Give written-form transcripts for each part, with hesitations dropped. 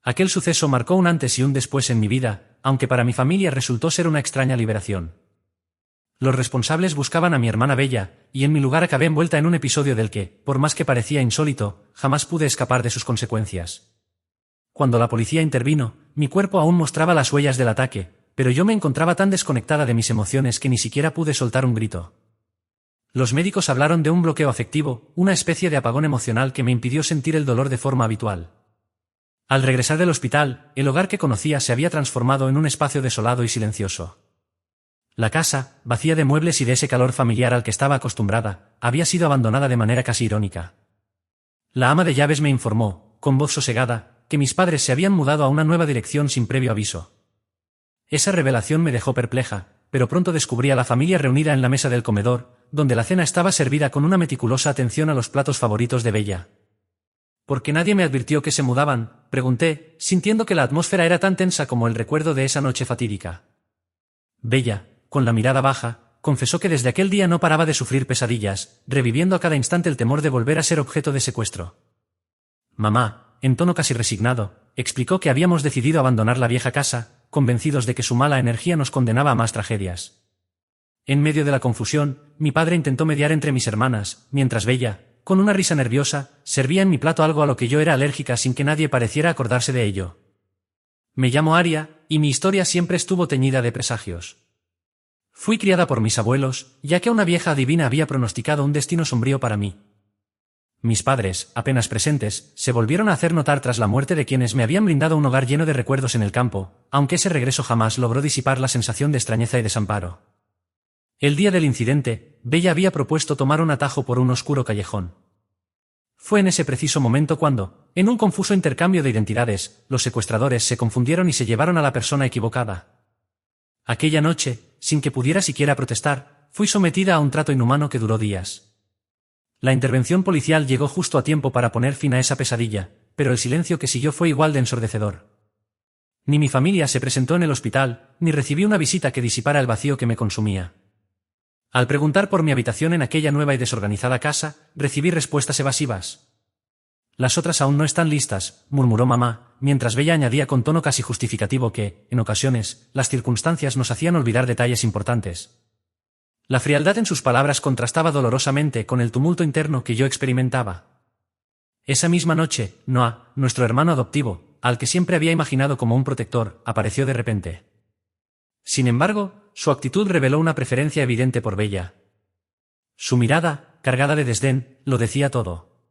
Aquel suceso marcó un antes y un después en mi vida, aunque para mi familia resultó ser una extraña liberación. Los responsables buscaban a mi hermana Bella, y en mi lugar acabé envuelta en un episodio del que, por más que parecía insólito, jamás pude escapar de sus consecuencias. Cuando la policía intervino, mi cuerpo aún mostraba las huellas del ataque, pero yo me encontraba tan desconectada de mis emociones que ni siquiera pude soltar un grito. Los médicos hablaron de un bloqueo afectivo, una especie de apagón emocional que me impidió sentir el dolor de forma habitual. Al regresar del hospital, el hogar que conocía se había transformado en un espacio desolado y silencioso. La casa, vacía de muebles y de ese calor familiar al que estaba acostumbrada, había sido abandonada de manera casi irónica. La ama de llaves me informó, con voz sosegada, que mis padres se habían mudado a una nueva dirección sin previo aviso. Esa revelación me dejó perpleja, pero pronto descubrí a la familia reunida en la mesa del comedor, donde la cena estaba servida con una meticulosa atención a los platos favoritos de Bella. ¿Por qué nadie me advirtió que se mudaban?, pregunté, sintiendo que la atmósfera era tan tensa como el recuerdo de esa noche fatídica. Bella, con la mirada baja, confesó que desde aquel día no paraba de sufrir pesadillas, reviviendo a cada instante el temor de volver a ser objeto de secuestro. Mamá, en tono casi resignado, explicó que habíamos decidido abandonar la vieja casa, convencidos de que su mala energía nos condenaba a más tragedias. En medio de la confusión, mi padre intentó mediar entre mis hermanas, mientras Bella, con una risa nerviosa, servía en mi plato algo a lo que yo era alérgica sin que nadie pareciera acordarse de ello. Me llamo Aria, y mi historia siempre estuvo teñida de presagios. Fui criada por mis abuelos, ya que una vieja adivina había pronosticado un destino sombrío para mí. Mis padres, apenas presentes, se volvieron a hacer notar tras la muerte de quienes me habían brindado un hogar lleno de recuerdos en el campo, aunque ese regreso jamás logró disipar la sensación de extrañeza y desamparo. El día del incidente, Bella había propuesto tomar un atajo por un oscuro callejón. Fue en ese preciso momento cuando, en un confuso intercambio de identidades, los secuestradores se confundieron y se llevaron a la persona equivocada. Aquella noche, sin que pudiera siquiera protestar, fui sometida a un trato inhumano que duró días. La intervención policial llegó justo a tiempo para poner fin a esa pesadilla, pero el silencio que siguió fue igual de ensordecedor. Ni mi familia se presentó en el hospital, ni recibí una visita que disipara el vacío que me consumía. Al preguntar por mi habitación en aquella nueva y desorganizada casa, recibí respuestas evasivas. Las otras aún no están listas, murmuró mamá, mientras Bella añadía con tono casi justificativo que, en ocasiones, las circunstancias nos hacían olvidar detalles importantes. La frialdad en sus palabras contrastaba dolorosamente con el tumulto interno que yo experimentaba. Esa misma noche, Noah, nuestro hermano adoptivo, al que siempre había imaginado como un protector, apareció de repente. Sin embargo, su actitud reveló una preferencia evidente por Bella. Su mirada, cargada de desdén, lo decía todo.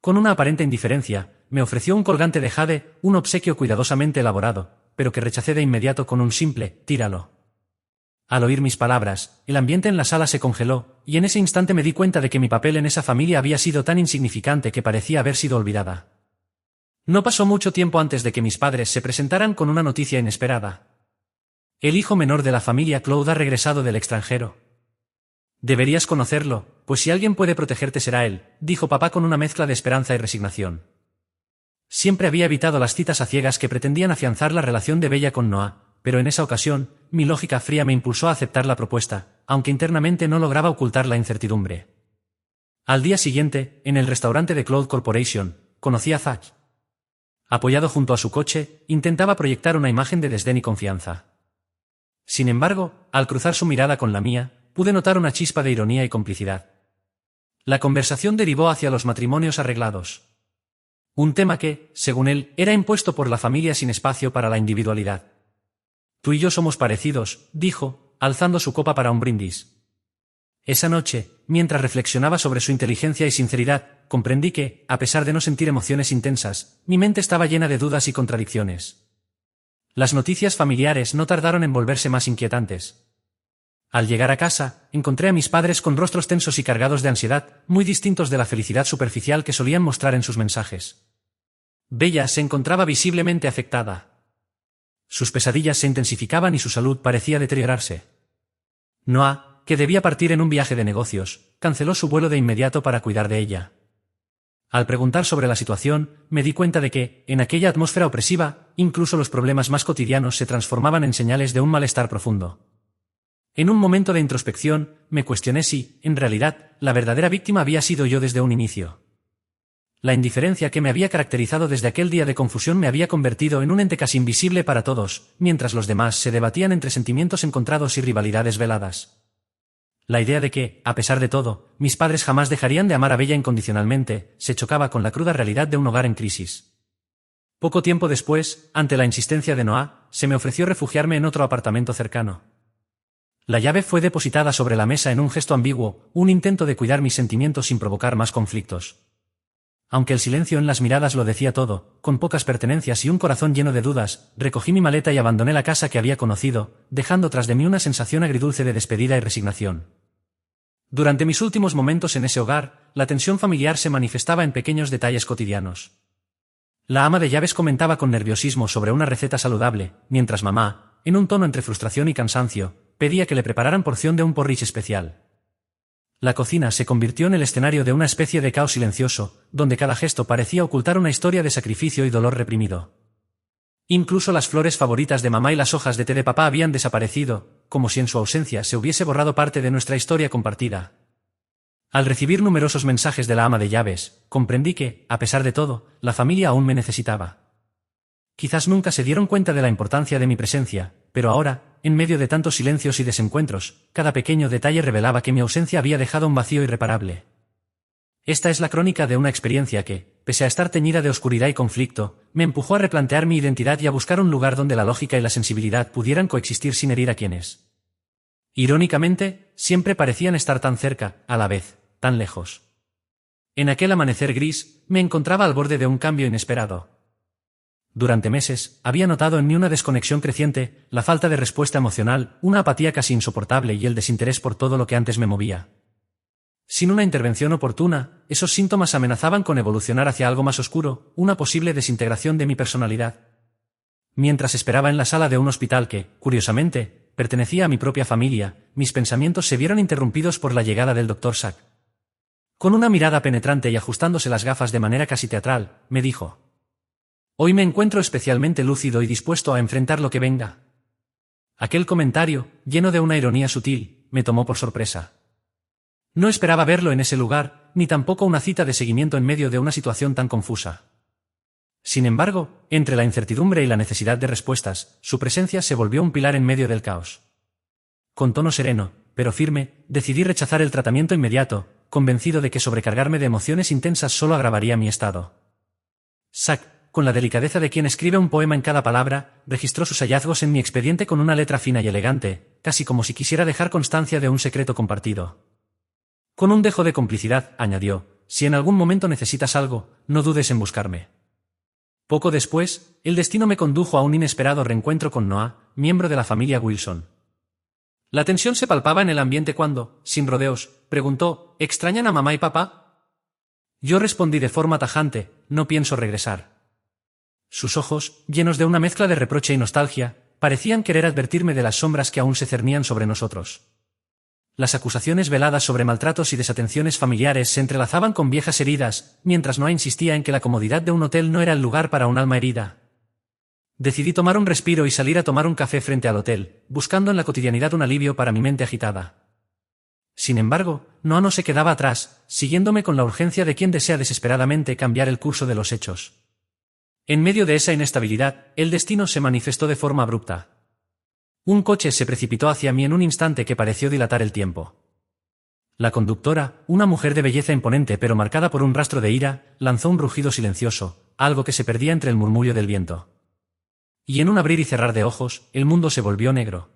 Con una aparente indiferencia, me ofreció un colgante de jade, un obsequio cuidadosamente elaborado, pero que rechacé de inmediato con un simple «tíralo». Al oír mis palabras, el ambiente en la sala se congeló, y en ese instante me di cuenta de que mi papel en esa familia había sido tan insignificante que parecía haber sido olvidada. No pasó mucho tiempo antes de que mis padres se presentaran con una noticia inesperada. El hijo menor de la familia Claude ha regresado del extranjero. Deberías conocerlo, pues si alguien puede protegerte será él, dijo papá con una mezcla de esperanza y resignación. Siempre había evitado las citas a ciegas que pretendían afianzar la relación de Bella con Noah, pero en esa ocasión, mi lógica fría me impulsó a aceptar la propuesta, aunque internamente no lograba ocultar la incertidumbre. Al día siguiente, en el restaurante de Cloud Corporation, conocí a Zach. Apoyado junto a su coche, intentaba proyectar una imagen de desdén y confianza. Sin embargo, al cruzar su mirada con la mía, pude notar una chispa de ironía y complicidad. La conversación derivó hacia los matrimonios arreglados. Un tema que, según él, era impuesto por la familia sin espacio para la individualidad. Tú y yo somos parecidos, dijo, alzando su copa para un brindis. Esa noche, mientras reflexionaba sobre su inteligencia y sinceridad, comprendí que, a pesar de no sentir emociones intensas, mi mente estaba llena de dudas y contradicciones. Las noticias familiares no tardaron en volverse más inquietantes. Al llegar a casa, encontré a mis padres con rostros tensos y cargados de ansiedad, muy distintos de la felicidad superficial que solían mostrar en sus mensajes. Bella se encontraba visiblemente afectada. Sus pesadillas se intensificaban y su salud parecía deteriorarse. Noah, que debía partir en un viaje de negocios, canceló su vuelo de inmediato para cuidar de ella. Al preguntar sobre la situación, me di cuenta de que, en aquella atmósfera opresiva, incluso los problemas más cotidianos se transformaban en señales de un malestar profundo. En un momento de introspección, me cuestioné si, en realidad, la verdadera víctima había sido yo desde un inicio. La indiferencia que me había caracterizado desde aquel día de confusión me había convertido en un ente casi invisible para todos, mientras los demás se debatían entre sentimientos encontrados y rivalidades veladas. La idea de que, a pesar de todo, mis padres jamás dejarían de amar a Bella incondicionalmente, se chocaba con la cruda realidad de un hogar en crisis. Poco tiempo después, ante la insistencia de Noah, se me ofreció refugiarme en otro apartamento cercano. La llave fue depositada sobre la mesa en un gesto ambiguo, un intento de cuidar mis sentimientos sin provocar más conflictos. Aunque el silencio en las miradas lo decía todo, con pocas pertenencias y un corazón lleno de dudas, recogí mi maleta y abandoné la casa que había conocido, dejando tras de mí una sensación agridulce de despedida y resignación. Durante mis últimos momentos en ese hogar, la tensión familiar se manifestaba en pequeños detalles cotidianos. La ama de llaves comentaba con nerviosismo sobre una receta saludable, mientras mamá, en un tono entre frustración y cansancio, pedía que le prepararan porción de un porridge especial. La cocina se convirtió en el escenario de una especie de caos silencioso, donde cada gesto parecía ocultar una historia de sacrificio y dolor reprimido. Incluso las flores favoritas de mamá y las hojas de té de papá habían desaparecido, como si en su ausencia se hubiese borrado parte de nuestra historia compartida. Al recibir numerosos mensajes de la ama de llaves, comprendí que, a pesar de todo, la familia aún me necesitaba. Quizás nunca se dieron cuenta de la importancia de mi presencia, pero ahora, en medio de tantos silencios y desencuentros, cada pequeño detalle revelaba que mi ausencia había dejado un vacío irreparable. Esta es la crónica de una experiencia que, pese a estar teñida de oscuridad y conflicto, me empujó a replantear mi identidad y a buscar un lugar donde la lógica y la sensibilidad pudieran coexistir sin herir a quienes, irónicamente, siempre parecían estar tan cerca, a la vez, tan lejos. En aquel amanecer gris, me encontraba al borde de un cambio inesperado. Durante meses, había notado en mí una desconexión creciente, la falta de respuesta emocional, una apatía casi insoportable y el desinterés por todo lo que antes me movía. Sin una intervención oportuna, esos síntomas amenazaban con evolucionar hacia algo más oscuro, una posible desintegración de mi personalidad. Mientras esperaba en la sala de un hospital que, curiosamente, pertenecía a mi propia familia, mis pensamientos se vieron interrumpidos por la llegada del Dr. Sack. Con una mirada penetrante y ajustándose las gafas de manera casi teatral, me dijo: «Hoy me encuentro especialmente lúcido y dispuesto a enfrentar lo que venga». Aquel comentario, lleno de una ironía sutil, me tomó por sorpresa. No esperaba verlo en ese lugar, ni tampoco una cita de seguimiento en medio de una situación tan confusa. Sin embargo, entre la incertidumbre y la necesidad de respuestas, su presencia se volvió un pilar en medio del caos. Con tono sereno, pero firme, decidí rechazar el tratamiento inmediato, convencido de que sobrecargarme de emociones intensas solo agravaría mi estado. Sack, con la delicadeza de quien escribe un poema en cada palabra, registró sus hallazgos en mi expediente con una letra fina y elegante, casi como si quisiera dejar constancia de un secreto compartido. Con un dejo de complicidad, añadió: «Si en algún momento necesitas algo, no dudes en buscarme». Poco después, el destino me condujo a un inesperado reencuentro con Noah, miembro de la familia Wilson. La tensión se palpaba en el ambiente cuando, sin rodeos, preguntó: «¿Extrañan a mamá y papá?». Yo respondí de forma tajante: «No pienso regresar». Sus ojos, llenos de una mezcla de reproche y nostalgia, parecían querer advertirme de las sombras que aún se cernían sobre nosotros. Las acusaciones veladas sobre maltratos y desatenciones familiares se entrelazaban con viejas heridas, mientras Noah insistía en que la comodidad de un hotel no era el lugar para un alma herida. Decidí tomar un respiro y salir a tomar un café frente al hotel, buscando en la cotidianidad un alivio para mi mente agitada. Sin embargo, Noah no se quedaba atrás, siguiéndome con la urgencia de quien desea desesperadamente cambiar el curso de los hechos. En medio de esa inestabilidad, el destino se manifestó de forma abrupta. Un coche se precipitó hacia mí en un instante que pareció dilatar el tiempo. La conductora, una mujer de belleza imponente pero marcada por un rastro de ira, lanzó un rugido silencioso, algo que se perdía entre el murmullo del viento. Y en un abrir y cerrar de ojos, el mundo se volvió negro.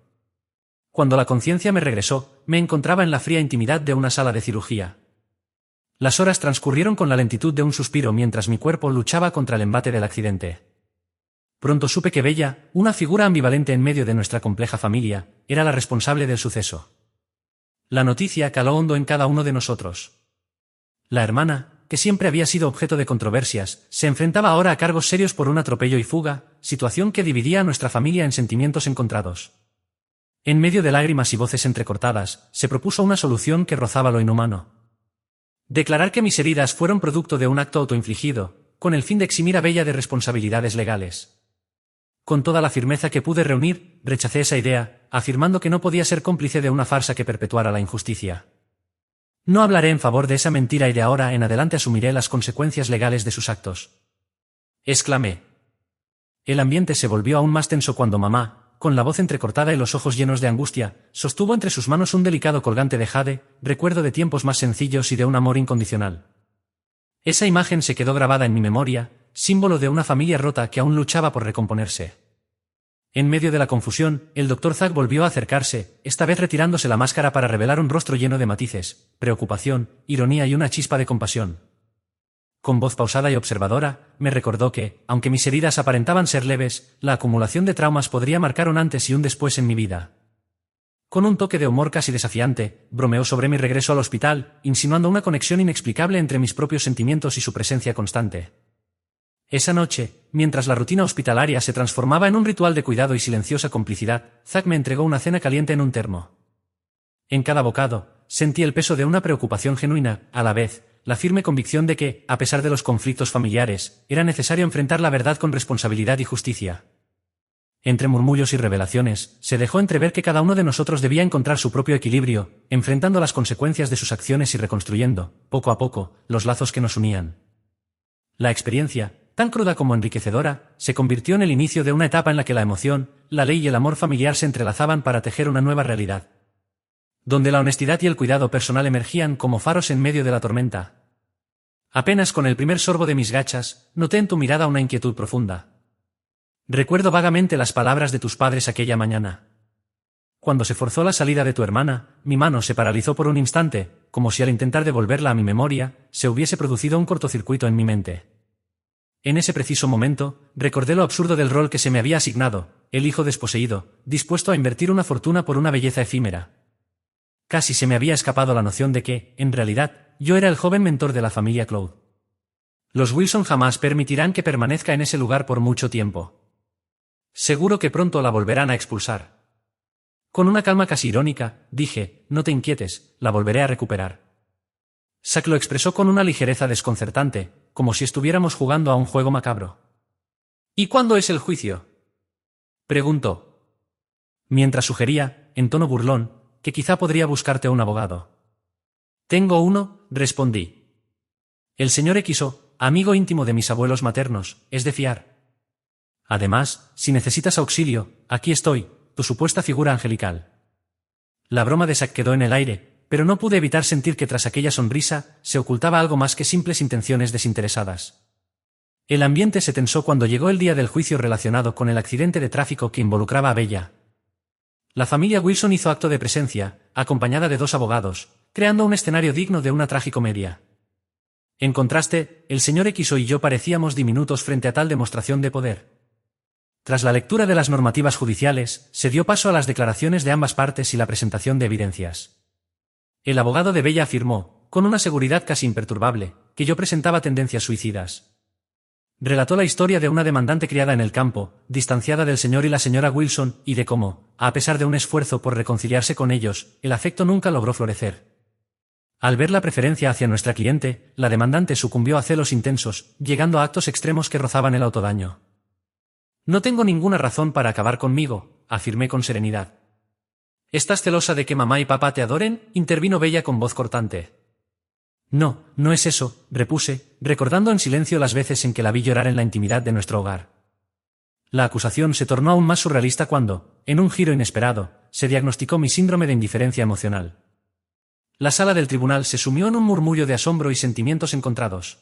Cuando la conciencia me regresó, me encontraba en la fría intimidad de una sala de cirugía. Las horas transcurrieron con la lentitud de un suspiro mientras mi cuerpo luchaba contra el embate del accidente. Pronto supe que Bella, una figura ambivalente en medio de nuestra compleja familia, era la responsable del suceso. La noticia caló hondo en cada uno de nosotros. La hermana, que siempre había sido objeto de controversias, se enfrentaba ahora a cargos serios por un atropello y fuga, situación que dividía a nuestra familia en sentimientos encontrados. En medio de lágrimas y voces entrecortadas, se propuso una solución que rozaba lo inhumano. Declarar que mis heridas fueron producto de un acto autoinfligido, con el fin de eximir a Bella de responsabilidades legales. Con toda la firmeza que pude reunir, rechacé esa idea, afirmando que no podía ser cómplice de una farsa que perpetuara la injusticia. No hablaré en favor de esa mentira y de ahora en adelante asumiré las consecuencias legales de sus actos. Exclamé. El ambiente se volvió aún más tenso cuando mamá, con la voz entrecortada y los ojos llenos de angustia, sostuvo entre sus manos un delicado colgante de jade, recuerdo de tiempos más sencillos y de un amor incondicional. Esa imagen se quedó grabada en mi memoria, símbolo de una familia rota que aún luchaba por recomponerse. En medio de la confusión, el Dr. Zack volvió a acercarse, esta vez retirándose la máscara para revelar un rostro lleno de matices, preocupación, ironía y una chispa de compasión. Con voz pausada y observadora, me recordó que, aunque mis heridas aparentaban ser leves, la acumulación de traumas podría marcar un antes y un después en mi vida. Con un toque de humor casi desafiante, bromeó sobre mi regreso al hospital, insinuando una conexión inexplicable entre mis propios sentimientos y su presencia constante. Esa noche, mientras la rutina hospitalaria se transformaba en un ritual de cuidado y silenciosa complicidad, Zack me entregó una cena caliente en un termo. En cada bocado, sentí el peso de una preocupación genuina, a la vez, la firme convicción de que, a pesar de los conflictos familiares, era necesario enfrentar la verdad con responsabilidad y justicia. Entre murmullos y revelaciones, se dejó entrever que cada uno de nosotros debía encontrar su propio equilibrio, enfrentando las consecuencias de sus acciones y reconstruyendo, poco a poco, los lazos que nos unían. La experiencia, tan cruda como enriquecedora, se convirtió en el inicio de una etapa en la que la emoción, la ley y el amor familiar se entrelazaban para tejer una nueva realidad, donde la honestidad y el cuidado personal emergían como faros en medio de la tormenta. Apenas con el primer sorbo de mis gachas, noté en tu mirada una inquietud profunda. Recuerdo vagamente las palabras de tus padres aquella mañana. Cuando se forzó la salida de tu hermana, mi mano se paralizó por un instante, como si al intentar devolverla a mi memoria, se hubiese producido un cortocircuito en mi mente. En ese preciso momento, recordé lo absurdo del rol que se me había asignado, el hijo desposeído, dispuesto a invertir una fortuna por una belleza efímera. Casi se me había escapado la noción de que, en realidad, yo era el joven mentor de la familia Cloud. Los Wilson jamás permitirán que permanezca en ese lugar por mucho tiempo. Seguro que pronto la volverán a expulsar. Con una calma casi irónica, dije, no te inquietes, la volveré a recuperar. Zack lo expresó con una ligereza desconcertante, como si estuviéramos jugando a un juego macabro. ¿Y cuándo es el juicio?, preguntó. Mientras sugería, en tono burlón, que quizá podría buscarte un abogado. Tengo uno, respondí. El señor XO, amigo íntimo de mis abuelos maternos, es de fiar. Además, si necesitas auxilio, aquí estoy, tu supuesta figura angelical. La broma de Zack quedó en el aire, pero no pude evitar sentir que tras aquella sonrisa se ocultaba algo más que simples intenciones desinteresadas. El ambiente se tensó cuando llegó el día del juicio relacionado con el accidente de tráfico que involucraba a Bella. La familia Wilson hizo acto de presencia, acompañada de 2 abogados, creando un escenario digno de una tragicomedia. En contraste, el señor XO y yo parecíamos diminutos frente a tal demostración de poder. Tras la lectura de las normativas judiciales, se dio paso a las declaraciones de ambas partes y la presentación de evidencias. El abogado de Bella afirmó, con una seguridad casi imperturbable, que yo presentaba tendencias suicidas. Relató la historia de una demandante criada en el campo, distanciada del señor y la señora Wilson, y de cómo, a pesar de un esfuerzo por reconciliarse con ellos, el afecto nunca logró florecer. Al ver la preferencia hacia nuestra cliente, la demandante sucumbió a celos intensos, llegando a actos extremos que rozaban el autodaño. No tengo ninguna razón para acabar conmigo, afirmé con serenidad. ¿Estás celosa de que mamá y papá te adoren?, intervino Bella con voz cortante. No, no es eso, repuse, recordando en silencio las veces en que la vi llorar en la intimidad de nuestro hogar. La acusación se tornó aún más surrealista cuando, en un giro inesperado, se diagnosticó mi síndrome de indiferencia emocional. La sala del tribunal se sumió en un murmullo de asombro y sentimientos encontrados.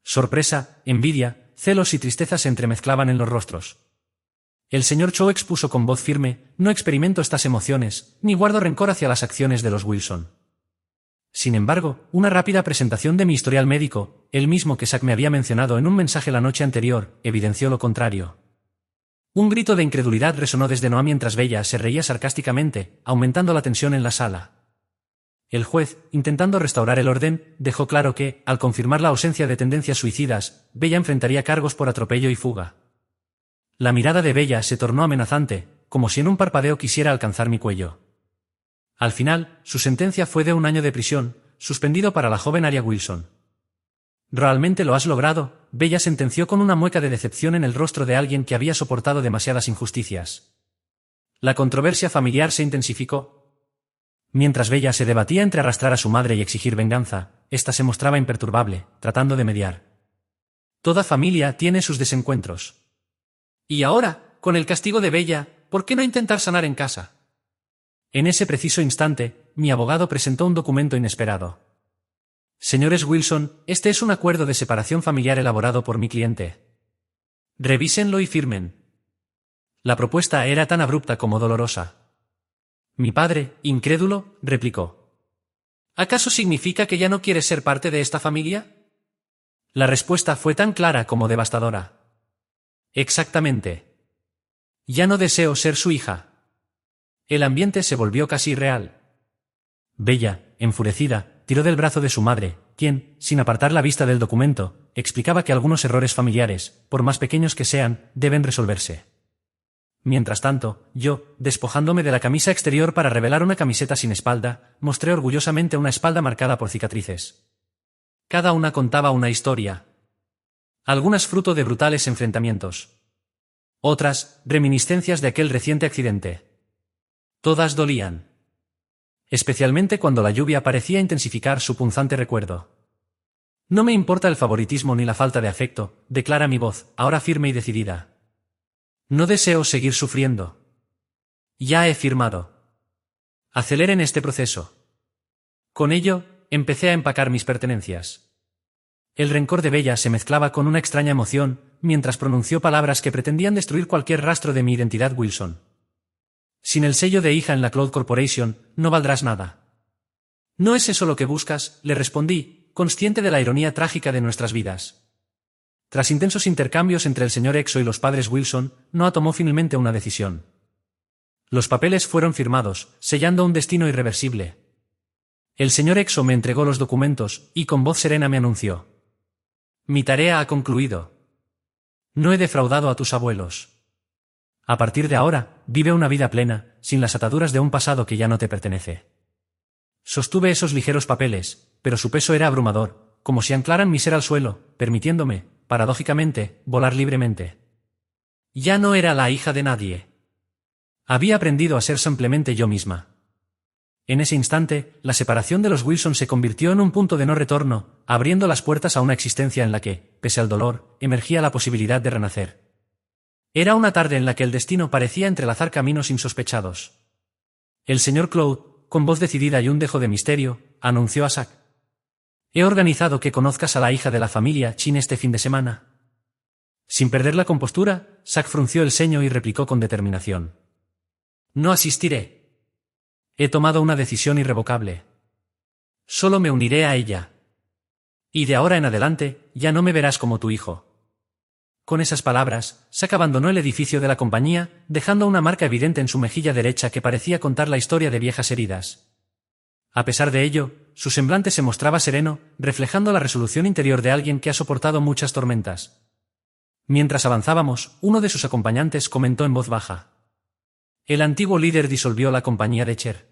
Sorpresa, envidia, celos y tristeza se entremezclaban en los rostros. El señor Cho expuso con voz firme, no experimento estas emociones, ni guardo rencor hacia las acciones de los Wilson. Sin embargo, una rápida presentación de mi historial médico, el mismo que Zack me había mencionado en un mensaje la noche anterior, evidenció lo contrario. Un grito de incredulidad resonó desde Noah mientras Bella se reía sarcásticamente, aumentando la tensión en la sala. El juez, intentando restaurar el orden, dejó claro que, al confirmar la ausencia de tendencias suicidas, Bella enfrentaría cargos por atropello y fuga. La mirada de Bella se tornó amenazante, como si en un parpadeo quisiera alcanzar mi cuello. Al final, su sentencia fue de 1 año de prisión, suspendido para la joven Aria Wilson. «Realmente lo has logrado», Bella sentenció con una mueca de decepción en el rostro de alguien que había soportado demasiadas injusticias. La controversia familiar se intensificó. Mientras Bella se debatía entre arrastrar a su madre y exigir venganza, ésta se mostraba imperturbable, tratando de mediar. Toda familia tiene sus desencuentros. Y ahora, con el castigo de Bella, ¿por qué no intentar sanar en casa? En ese preciso instante, mi abogado presentó un documento inesperado. Señores Wilson, este es un acuerdo de separación familiar elaborado por mi cliente. Revísenlo y firmen. La propuesta era tan abrupta como dolorosa. Mi padre, incrédulo, replicó. ¿Acaso significa que ya no quieres ser parte de esta familia? La respuesta fue tan clara como devastadora. Exactamente. Ya no deseo ser su hija. El ambiente se volvió casi irreal. Bella, enfurecida, tiró del brazo de su madre, quien, sin apartar la vista del documento, explicaba que algunos errores familiares, por más pequeños que sean, deben resolverse. Mientras tanto, yo, despojándome de la camisa exterior para revelar una camiseta sin espalda, mostré orgullosamente una espalda marcada por cicatrices. Cada una contaba una historia. Algunas fruto de brutales enfrentamientos. Otras, reminiscencias de aquel reciente accidente. Todas dolían. Especialmente cuando la lluvia parecía intensificar su punzante recuerdo. No me importa el favoritismo ni la falta de afecto, declara mi voz, ahora firme y decidida. No deseo seguir sufriendo. Ya he firmado. Aceleren este proceso. Con ello, empecé a empacar mis pertenencias. El rencor de Bella se mezclaba con una extraña emoción, mientras pronunció palabras que pretendían destruir cualquier rastro de mi identidad Wilson. Sin el sello de hija en la Cloud Corporation, no valdrás nada. ¿No es eso lo que buscas?, le respondí, consciente de la ironía trágica de nuestras vidas. Tras intensos intercambios entre el señor Exo y los padres Wilson, Noah tomó finalmente una decisión. Los papeles fueron firmados, sellando un destino irreversible. El señor Exo me entregó los documentos, y con voz serena me anunció. Mi tarea ha concluido. No he defraudado a tus abuelos. A partir de ahora, vive una vida plena, sin las ataduras de un pasado que ya no te pertenece. Sostuve esos ligeros papeles, pero su peso era abrumador, como si anclaran mi ser al suelo, permitiéndome, paradójicamente, volar libremente. Ya no era la hija de nadie. Había aprendido a ser simplemente yo misma. En ese instante, la separación de los Wilson se convirtió en un punto de no retorno, abriendo las puertas a una existencia en la que, pese al dolor, emergía la posibilidad de renacer. Era una tarde en la que el destino parecía entrelazar caminos insospechados. El señor Cloud, con voz decidida y un dejo de misterio, anunció a Zack. He organizado que conozcas a la hija de la familia Chin este fin de semana. Sin perder la compostura, Zack frunció el ceño y replicó con determinación. No asistiré. He tomado una decisión irrevocable. Solo me uniré a ella. Y de ahora en adelante, ya no me verás como tu hijo. Con esas palabras, Zack abandonó el edificio de la compañía, dejando una marca evidente en su mejilla derecha que parecía contar la historia de viejas heridas. A pesar de ello, su semblante se mostraba sereno, reflejando la resolución interior de alguien que ha soportado muchas tormentas. Mientras avanzábamos, uno de sus acompañantes comentó en voz baja. El antiguo líder disolvió la compañía de Cher.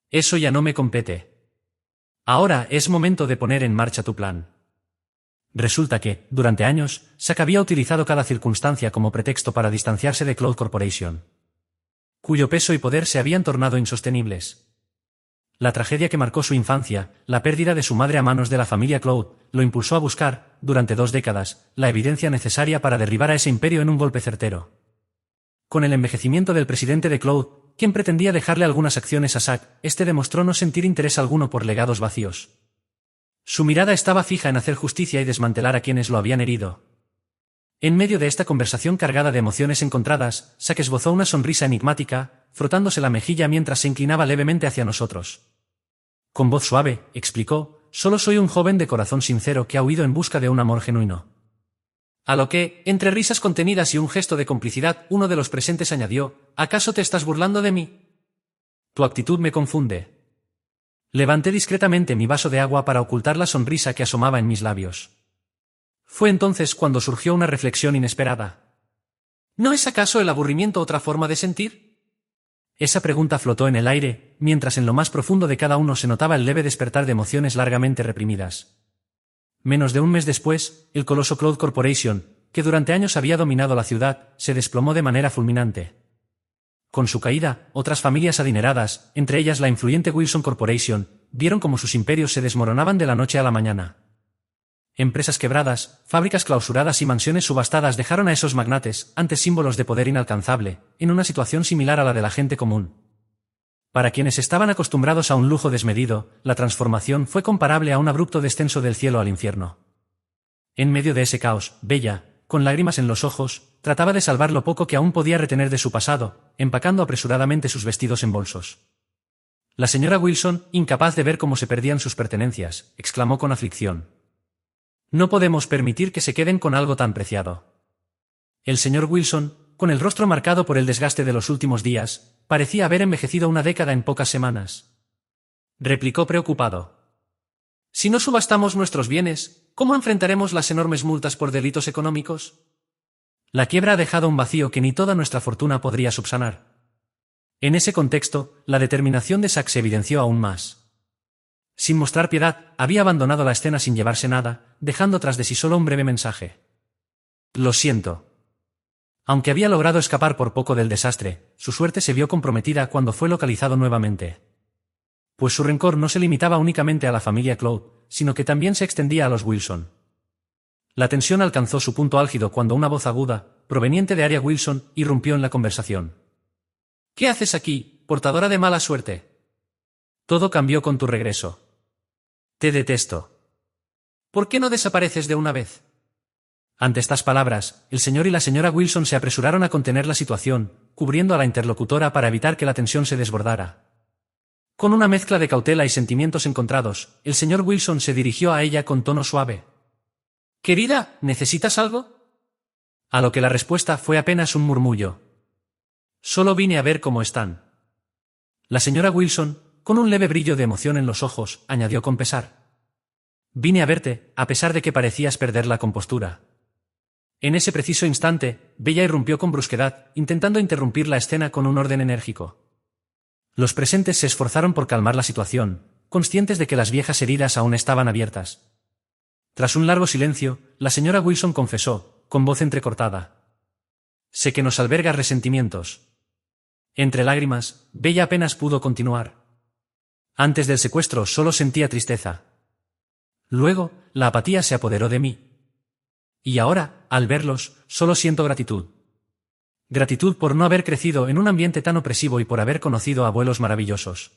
Eso ya no me compete. Ahora es momento de poner en marcha tu plan. Resulta que, durante años, Zack había utilizado cada circunstancia como pretexto para distanciarse de Cloud Corporation, cuyo peso y poder se habían tornado insostenibles. La tragedia que marcó su infancia, la pérdida de su madre a manos de la familia Cloud, lo impulsó a buscar, durante 2 décadas, la evidencia necesaria para derribar a ese imperio en un golpe certero. Con el envejecimiento del presidente de Cloud, quien pretendía dejarle algunas acciones a Zack, este demostró no sentir interés alguno por legados vacíos. Su mirada estaba fija en hacer justicia y desmantelar a quienes lo habían herido. En medio de esta conversación cargada de emociones encontradas, Zack esbozó una sonrisa enigmática, frotándose la mejilla mientras se inclinaba levemente hacia nosotros. Con voz suave, explicó, solo soy un joven de corazón sincero que ha huido en busca de un amor genuino. A lo que, entre risas contenidas y un gesto de complicidad, uno de los presentes añadió, ¿acaso te estás burlando de mí? Tu actitud me confunde. Levanté discretamente mi vaso de agua para ocultar la sonrisa que asomaba en mis labios. Fue entonces cuando surgió una reflexión inesperada. ¿No es acaso el aburrimiento otra forma de sentir? Esa pregunta flotó en el aire, mientras en lo más profundo de cada uno se notaba el leve despertar de emociones largamente reprimidas. Menos de un mes después, el coloso Cloud Corporation, que durante años había dominado la ciudad, se desplomó de manera fulminante. Con su caída, otras familias adineradas, entre ellas la influyente Wilson Corporation, vieron cómo sus imperios se desmoronaban de la noche a la mañana. Empresas quebradas, fábricas clausuradas y mansiones subastadas dejaron a esos magnates, antes símbolos de poder inalcanzable, en una situación similar a la de la gente común. Para quienes estaban acostumbrados a un lujo desmedido, la transformación fue comparable a un abrupto descenso del cielo al infierno. En medio de ese caos, Bella, con lágrimas en los ojos, trataba de salvar lo poco que aún podía retener de su pasado, empacando apresuradamente sus vestidos en bolsos. La señora Wilson, incapaz de ver cómo se perdían sus pertenencias, exclamó con aflicción: «No podemos permitir que se queden con algo tan preciado». El señor Wilson, con el rostro marcado por el desgaste de los últimos días, parecía haber envejecido una década en pocas semanas. Replicó preocupado: «Si no subastamos nuestros bienes, ¿cómo enfrentaremos las enormes multas por delitos económicos? La quiebra ha dejado un vacío que ni toda nuestra fortuna podría subsanar». En ese contexto, la determinación de Zack se evidenció aún más. Sin mostrar piedad, había abandonado la escena sin llevarse nada, dejando tras de sí solo un breve mensaje: «Lo siento». Aunque había logrado escapar por poco del desastre, su suerte se vio comprometida cuando fue localizado nuevamente. Pues su rencor no se limitaba únicamente a la familia Cloud, sino que también se extendía a los Wilson. La tensión alcanzó su punto álgido cuando una voz aguda, proveniente de Arya Wilson, irrumpió en la conversación. «¿Qué haces aquí, portadora de mala suerte? Todo cambió con tu regreso. Te detesto. ¿Por qué no desapareces de una vez?». Ante estas palabras, el señor y la señora Wilson se apresuraron a contener la situación, cubriendo a la interlocutora para evitar que la tensión se desbordara. Con una mezcla de cautela y sentimientos encontrados, el señor Wilson se dirigió a ella con tono suave. «Querida, ¿necesitas algo?». A lo que la respuesta fue apenas un murmullo. «Solo vine a ver cómo están». La señora Wilson, con un leve brillo de emoción en los ojos, añadió con pesar: «Vine a verte, a pesar de que parecías perder la compostura». En ese preciso instante, Bella irrumpió con brusquedad, intentando interrumpir la escena con un orden enérgico. Los presentes se esforzaron por calmar la situación, conscientes de que las viejas heridas aún estaban abiertas. Tras un largo silencio, la señora Wilson confesó, con voz entrecortada: «Sé que nos albergas resentimientos». Entre lágrimas, Bella apenas pudo continuar. Antes del secuestro solo sentía tristeza. Luego, la apatía se apoderó de mí. Y ahora, al verlos, solo siento gratitud. Gratitud por no haber crecido en un ambiente tan opresivo y por haber conocido abuelos maravillosos.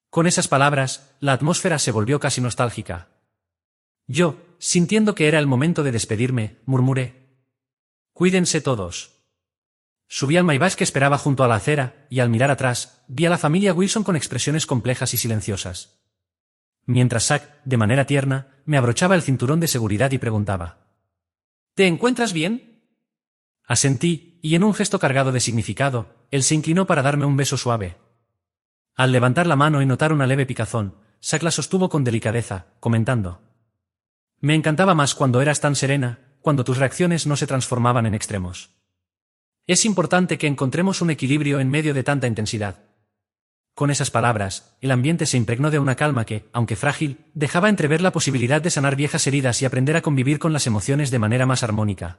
Con esas palabras, la atmósfera se volvió casi nostálgica. Yo, sintiendo que era el momento de despedirme, murmuré: «Cuídense todos». Subí al Maybach que esperaba junto a la acera, y al mirar atrás, vi a la familia Wilson con expresiones complejas y silenciosas. Mientras Zack, de manera tierna, me abrochaba el cinturón de seguridad y preguntaba: «¿Te encuentras bien?». Asentí, y en un gesto cargado de significado, él se inclinó para darme un beso suave. Al levantar la mano y notar una leve picazón, Zack la sostuvo con delicadeza, comentando: «Me encantaba más cuando eras tan serena, cuando tus reacciones no se transformaban en extremos. Es importante que encontremos un equilibrio en medio de tanta intensidad». Con esas palabras, el ambiente se impregnó de una calma que, aunque frágil, dejaba entrever la posibilidad de sanar viejas heridas y aprender a convivir con las emociones de manera más armónica.